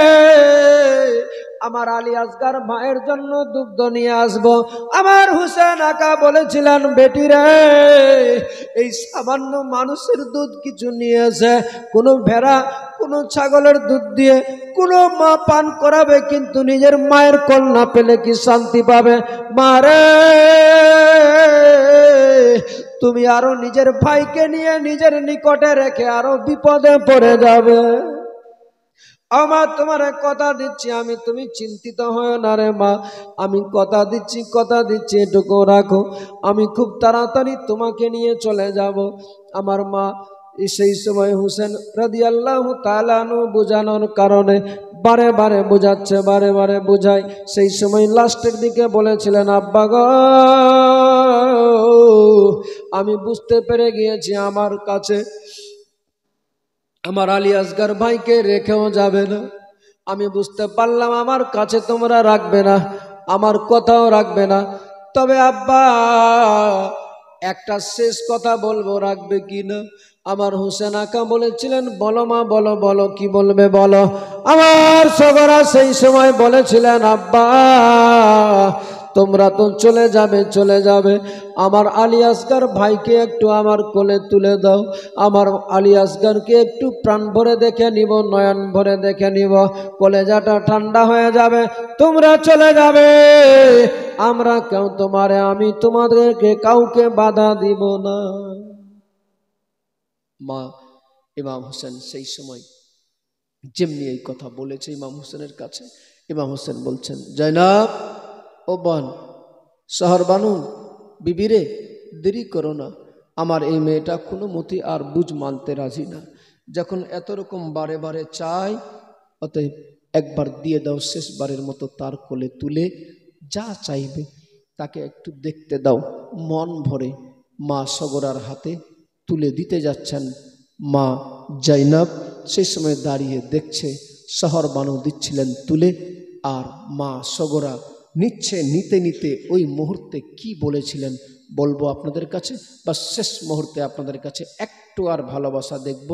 আমার আলী আসগার মায়ের জন্য দুগ্ধ নিয়ে আসবো। আমার হোসেন আকা বলেছিলেন, বেটি রে এই সামান্য মানুষের দুধ কিছু নিয়ে এসে কোনো ভেড়া কোনো ছাগলের দুধ দিয়ে কোনো মা পান করাবে, কিন্তু নিজের মায়ের কোল না পেলে কি শান্তি পাবে? মারে তুমি আরো নিজের ভাইকে নিয়ে নিজের নিকটে রেখে আরো বিপদে পড়ে যাবে। আমার তোমার কথা দিচ্ছি, আমি তুমি চিন্তিত হয় না রে মা, আমি কথা দিচ্ছি এটুকু রাখো, আমি খুব তাড়াতাড়ি তোমাকে নিয়ে চলে যাব। আমার মা সেই সময় হোসেন রাদিয়াল্লাহু তাআলা আনহু বোঝানোর কারণে বারে বারে বোঝাচ্ছে, বারে বারে বোঝায়। সেই সময় লাস্টের দিকে বলেছিলেন, আব্বা গো আমি বুঝতে পেরে গিয়েছি আমার কাছে আমার আলী আসগার ভাইকে রেখেও যাবে না। আমি বুঝতে পারলাম আমার কাছে তোমরা রাখবে না, আমার কথাও রাখবে না। তবে আব্বা একটা শেষ কথা বলবো, রাখবে কি না? আমার হোসেন আকা বলেছিলেন, বলো মা বলো, বলো কি বলবে বলো। আমার সগরা সেই সময় বলেছিলেন, আব্বা তোমরা তো চলে যাবে, আমার আলী আসগার ভাইকে একটু আমার কোলে তুলে দাও, আমার আলী আসগারকে একটু প্রাণ ভরে দেখে নিব, নয়ন ভরে দেখে নিব, কলেজাটা ঠান্ডা হয়ে যাবে, তোমরা চলে যাবে, আমরা কেউ আমি তোমাদেরকে কাউকে বাধা দিব না। মা ইমাম হোসেন সেই সময় যেমনি এই কথা বলেছে ইমাম হোসেনের কাছে, ইমাম হোসেন বলছেন, জয়নাব ও বোন শহর বানু বিবিরে দেরি করো না, আমার এই মেয়েটা কোনো মতে আর বুঝ মানতে রাজি না, যখন এত রকম বারে বারে চাই অতএব একবার দিয়ে দাও, শেষবারের মতো তার কোলে তুলে যা চাইবে তাকে একটু দেখতে দাও। মন ভরে মা সগরার হাতে তুলে দিতে যাচ্ছেন। মা জৈনব সেই সময় দাঁড়িয়ে দেখছে, শহর বানু দিচ্ছিলেন তুলে, আর মা সগরা নিচ্ছে। নিতে নিতে ওই মুহূর্তে কি বলেছিলেন বলবো আপনাদের কাছে, বা শেষ মুহূর্তে আপনাদের কাছে একটু আর ভালোবাসা দেখব।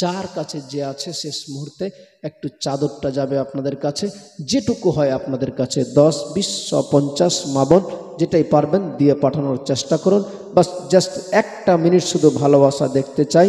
যার কাছে যে আছে শেষ মুহূর্তে একটু চাদরটা যাবে আপনাদের কাছে, যেটুকু হয় আপনাদের কাছে 10, 20, 100, 50 মাবন যেটাই পারবেন দিয়ে পাঠানোর চেষ্টা করুন। বাস জাস্ট একটা মিনিট শুধু ভালোবাসা দেখতে চাই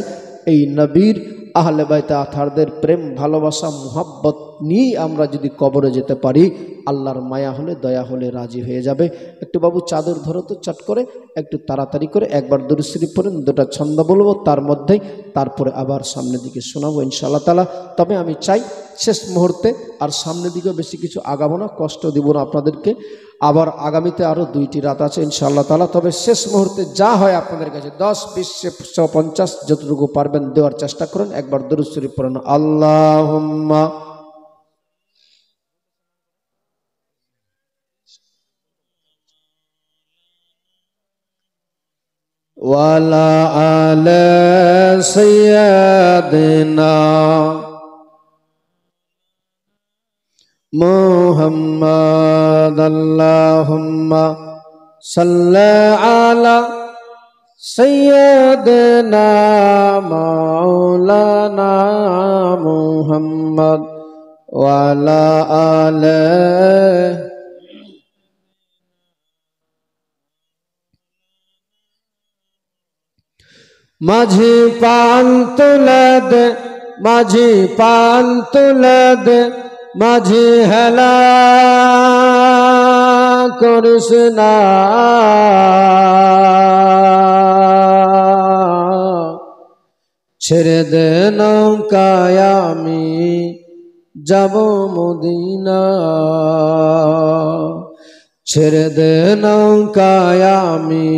এই নবীর আহলে বাইতে আথারদের প্রেম ভালোবাসা মুহাব্বত নিয়ে আমরা যদি কবরে যেতে পারি, আল্লাহর মায়া হলে দয়া হলে রাজি হয়ে যাবে। একটু বাবু চাদর ধরো তো চট করে, একটু তাড়াতাড়ি করে একবার দুরূদ শরীফ পড়েন, দুটো ছন্দ বলবো তার মধ্যেই, তারপরে আবার সামনের দিকে শোনাবো ইনশাআল্লাহ তাআলা। তবে আমি চাই শেষ মুহূর্তে আর সামনের দিকেও বেশি কিছু আগাবো না, কষ্ট দিব না আপনাদেরকে। আবার আগামীতে আরও 2টি রাত আছে ইনশাআল্লাহ তাআলা। তবে শেষ মুহূর্তে যা হয় আপনাদের কাছে 10, 20, 150 যতটুকু পারবেন দেওয়ার চেষ্টা করেন। একবার দুরূদ শরীফ পড়েন, আল্লাহুম্মা ওয়ালা আলা সাইয়্যিদিনা মুহাম্মাদ। আল্লাহুম্মা সাল্লি আলা সাইয়্যিদিনা মাওলানা মুহাম্মদ ওয়ালা আলিহি। মাঝি পান তুলে দে, মাঝি পান তুলে দে, মাঝি হেলা করিস না, ছেড়ে দে নৌকায় আমি যাব মদিনা, ছেড়ে দে নৌকায় আমি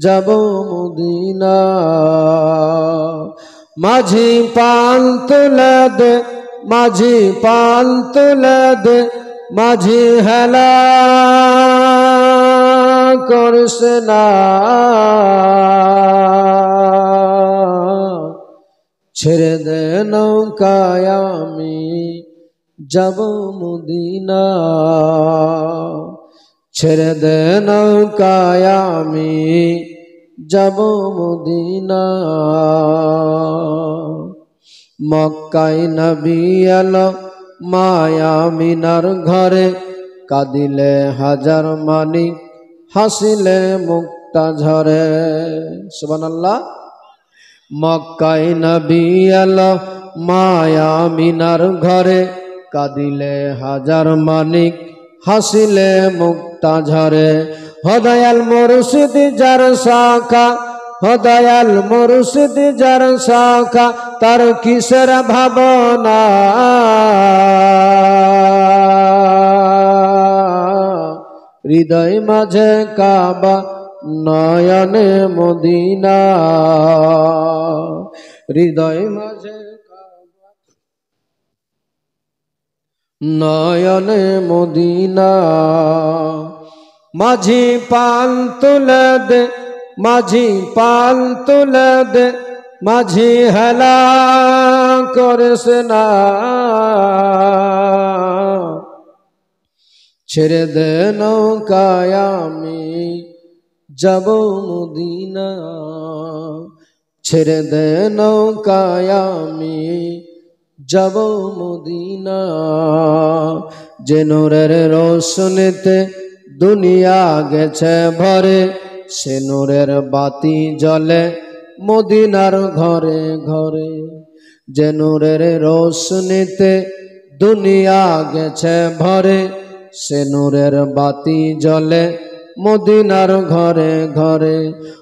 যাব মদিনা। মাঝি পান তুলে দে, মাঝি পান তুলে দে, মাঝি হেলা করিস না, ছেড়ে দে নৌকায় আমি যাব মদিনা, ছেড়ে দে নৌকায় আমি যাব মদিনা। মক্কায় নবী এলো মায়া মিনার ঘরে, কাঁদিলে হাজার মানিক হাসিলে মুক্তা ঝরে। সুবহানাল্লাহ। মক্কায় নবী এলো মায়া মিনার ঘরে, কাঁদিলে হাজার মানিক হাসিলে মুক্তা ঝরে। হদয়াল মুর্শিদ যার শাখা, হদয়াল মুর্শিদ যার শাখা, তার কিসের ভাবনা, হৃদয় মাঝে কাবা নয়নে মদিনা, হৃদয় মাঝে কাবা নয়নে মদিনা। মাঝি পান তুলে দে, মাঝি পান তুলে দে, মাঝি হেলা করিস না, ছেড়ে দে নৌকায় আমি যাব মদিনা, ছেড়ে দে নৌকায় আমি যাব মদিনা। যে নূরের রোশনীতে দুনিয়া গেছে ভরে, সে নূরের বাতি জ্বলে মদিনার ঘরে ঘরে। যে নূরের রোশনীতে দুনিয়া গেছে ভরে, সে নূরের বাতি জ্বলে মদিনার ঘরে ঘরে।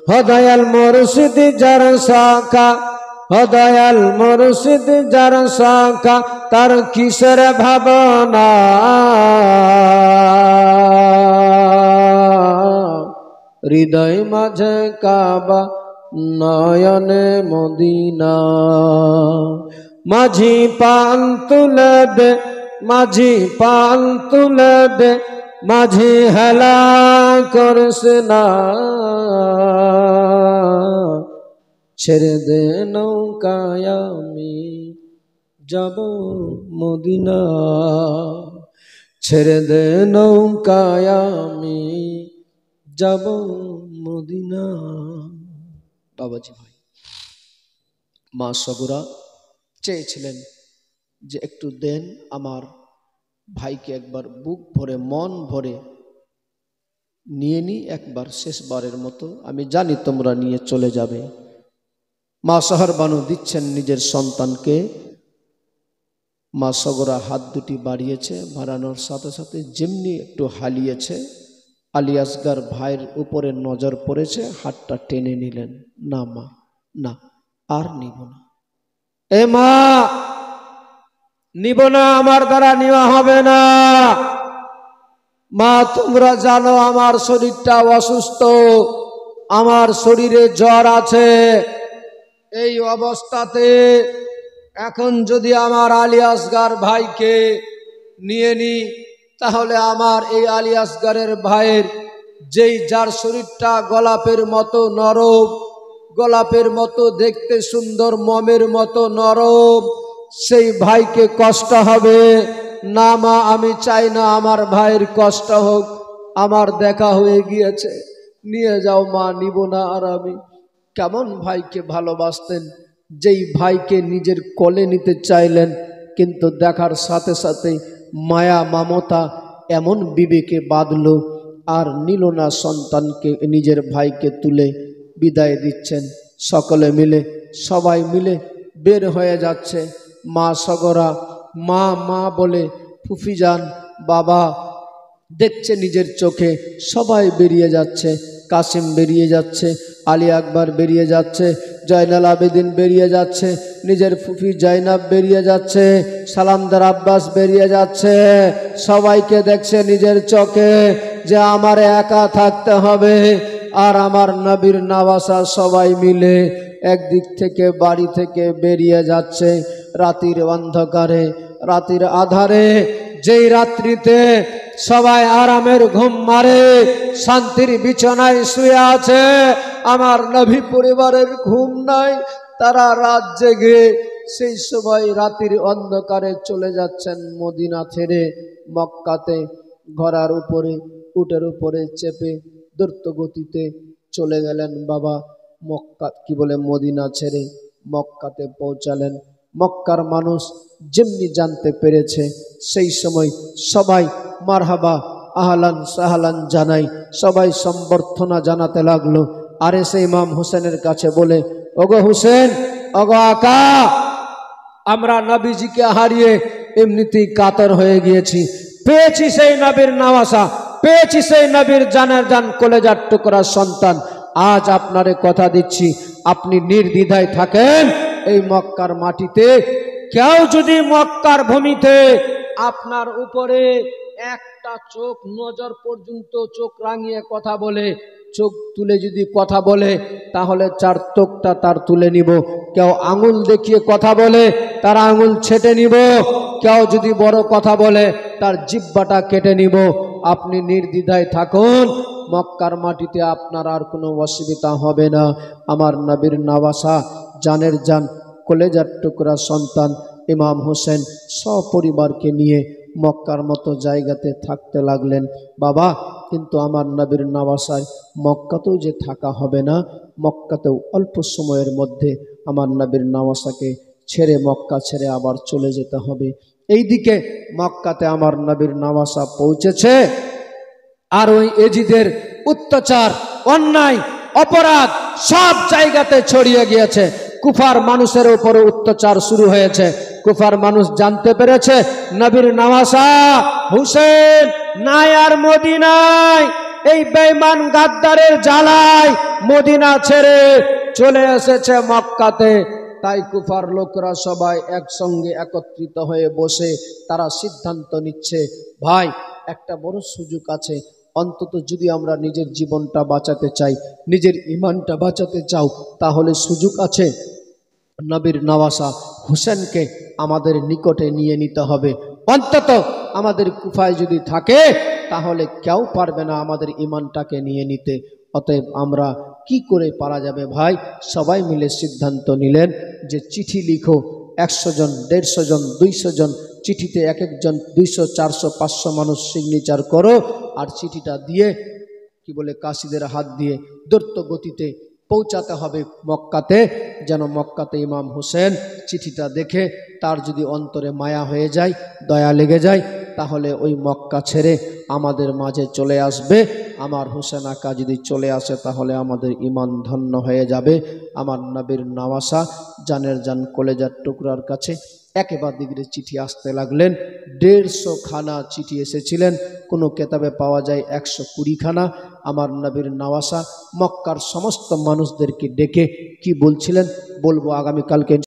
হদয়াল মুর্শিদ যার শাখা, হদয়াল মুর্শিদ যার শাখা, তার কিসের ভাবনা, হৃদয় মাঝে কাবা নয়নে মদিনা। মাঝি পান তুলে দে, মাঝি পান তুলে দে, মাঝি হেলা করিস না, ছেড়ে দে নৌকায় আমি যাব মদিনা, ছেড়ে দে নৌকায় আমি যাব মদিনা। বাবাজি ভাই, মা সগুরা চেয়েছিলেন যে একটু দেন আমার ভাইকে একবার বুক ভরে মন ভরে নিয়ে নি একবার শেষবারের মতো। আমি জানি তোমরা নিয়ে চলে যাবে, মা সাহার বানু দিচ্ছেন নিজের সন্তানকে। মা সগরা হাত দুটি বাড়িয়েছে, বাড়ানোর সাথে সাথে যেমনি একটু হালিয়েছে, আলী আসগার ভাইয়ের উপরে নজর পড়েছে, হাতটা টেনে নিলেন। না মা, না, আর নিব না। এ মা, নিব না, আমার দ্বারা নেওয়া হবে না। মা, তোমরা জানো আমার শরীরটা অসুস্থ, আমার শরীরে জ্বর আছে। এই অবস্থাতে এখন যদি আমার আলী আসগার ভাইকে নিয়ে নি, তাহলে আমার এই আলী আসগারের ভাইয়ের যার শরীরটা গোলাপের মতো নরম, গোলাপের মতো দেখতে সুন্দর, মমের মতো নরম, সেই ভাইকে কষ্ট হবে। না মা, আমি চাই না আমার ভাইয়ের কষ্ট হোক, আমার দেখা হয়ে গিয়েছে, নিয়ে যাও মা, নিব না আর আমি। কেমন ভাইকে ভালোবাসতেন, যেই ভাইকে নিজের কোলে নিতে চাইলেন, কিন্তু দেখার সাথে সাথে মায়া মমতা এমন বিবেকে বাঁধল, আর নিল না সন্তানকে, নিজের ভাইকে তুলে বিদায় দিচ্ছেন। সকলে মিলে, সবাই মিলে বের হয়ে যাচ্ছে। মা সগরা মা মা বলে ফুফিজান, বাবা দেখছে নিজের চোখে, সবাই বেরিয়ে যাচ্ছে। কাসিম বেরিয়ে যাচ্ছে, আলী আকবর বেরিয়ে যাচ্ছে, জয়নাল আবেদিন বেরিয়ে যাচ্ছে, নিজের ফুফি জয়নাব বেরিয়ে যাচ্ছে, সালামদার আব্বাস বেরিয়ে যাচ্ছে। সবাইকে দেখছে নিজের চোখে যে আমার একা থাকতে হবে। আর আমার নবীর নওয়াসা সবাই মিলে একদিক থেকে বাড়ি থেকে বেরিয়ে যাচ্ছে। রাতের অন্ধকারে, রাতের আধারে, যেই রাত্রিতে সবাই আরামের ঘুম মারে, শান্তির বিছানায় শুয়ে আছে, আমার নবী পরিবারের ঘুম নাই, তারা রাত জেগে সেই সময় রাতের অন্ধকারে চলে যাচ্ছেন মদিনা ছেড়ে মক্কাতে। ঘোড়ার উপরে, উটের উপরে চেপে দ্রুত গতিতে চলে গেলেন বাবা মক্কা, কি বলে, মদিনা ছেড়ে মক্কাতে পৌঁছালেন। মক্কার মানুষ যেমনি জানতে পেরেছে, সেই সময় সবাই মারহাবা আহলান সাহলান জানাই, সবাই সম্বর্ধনা জানাতে লাগলো। আর এসে ইমাম হোসেনের কাছে বলে, ওগো হোসেন, ওগো আকা, আমরা নবীজিকে হারিয়ে এমনিতেই কাতর হয়ে গিয়েছি। পেয়েছি সেই নবীর নওয়াসা, পেয়েছি সেই নবীর জানের জান, কলেজার টুকরা সন্তান। আজ আপনারে কথা দিচ্ছি, আপনি নির্দ্বিধায় থাকেন এই মক্কার মাটিতে। কেউ যদি মক্কার ভূমিতে আপনার উপরে একটা চোখ নজর পর্যন্ত চোখ রাঙিয়ে কথা বলে, চোখ তুলে যদি কথা বলে, তাহলে চার চোখটা তার তুলে নিব। কেউ আঙুল দেখিয়ে কথা বলে, তার আঙুল ছেটে নিব। কেউ যদি বড় কথা বলে, তার জিহ্বাটা কেটে নিব। আপনি নির্দ্বিধায় থাকুন, মক্কার মাটিতে আপনার আর কোনো অসুবিধা হবে না। আমার নবীর নওয়াসা, জানের জান, কলেজার টুকরা সন্তান ইমাম হোসেন সপরিবারকে নিয়ে মক্কার মতো জায়গাতে থাকতে লাগলেন বাবা। কিন্তু আমার নবীর নওয়াসায় মক্কাতেও যে থাকা হবে না, মক্কাতেও অল্প সময়ের মধ্যে আমার নবীর নওয়াসাকে ছেড়ে, মক্কা ছেড়ে আবার চলে যেতে হবে। এইদিকে মক্কাতে আমার নবীর নওয়াসা পৌঁছেছে, আর ওই এজিদের অত্যাচার, অন্যায়, অপরাধ সব জায়গাতে ছড়িয়ে গিয়েছে। কুফার মানুষের উপরে অত্যাচার শুরু হয়েছে। কুফার মানুষ জানতে পেরেছে নবীর নওয়াসা হুসেন নাই আর মদিনায়, এই বেঈমান গাদ্দারের জ্বালায় মদিনা ছেড়ে চলে এসেছে মক্কাতে। তাই কুফার লোকরা সবাই একসঙ্গে একত্রিত হয়ে বসে তারা সিদ্ধান্ত নিচ্ছে, ভাই একটা বড় সুযোগ আছে, অন্তত যদি আমরা নিজের জীবনটা বাঁচাতে চাই, নিজের ইমানটা বাঁচাতে চাও, তাহলে সুযোগ আছে। নবীর নওয়াসা হুসেনকে আমাদের নিকটে নিয়ে নিতে হবে। অন্তত আমাদের কুফায় যদি থাকে, তাহলে কেউ পারবে না আমাদের ইমানটাকে নিয়ে নিতে। অতএব আমরা কি করে পারা যাবে ভাই? সবাই মিলে সিদ্ধান্ত নিলেন যে চিঠি লিখো, 100 জন, 150 জন, 200 জন, চিঠিতে এক একজন 200, 400, 500 মানুষ সিগনেচার করো, আর চিঠিটা দিয়ে, কি বলে, কাশিদের হাত দিয়ে দ্রুত গতিতে পৌঁছাতে হবে মক্কাতে, যেন মক্কাতে ইমাম হোসেন চিঠিটা দেখে তার যদি অন্তরে মায়া হয়ে যায়, দয়া লেগে যায়, তাহলে ওই মক্কা ছেড়ে আমাদের মাঝে চলে আসবে। আমার হোসেন আকা যদি চলে আসে তাহলে আমাদের ঈমান ধন্য হয়ে যাবে। আমার নবীর নওয়াসা জানের জান কলেজার টুকরার কাছে একেবারে দিগরে চিঠি আসতে লাগলেন। 150 খানা চিঠি এসেছিলেন, কোনো কেতাবে পাওয়া যায় 120 খানা। আমার নবীর নওয়াসা মক্কার সমস্ত মানুষদেরকে ডেকে কি বলছিলেন বলবো আগামীকালকে।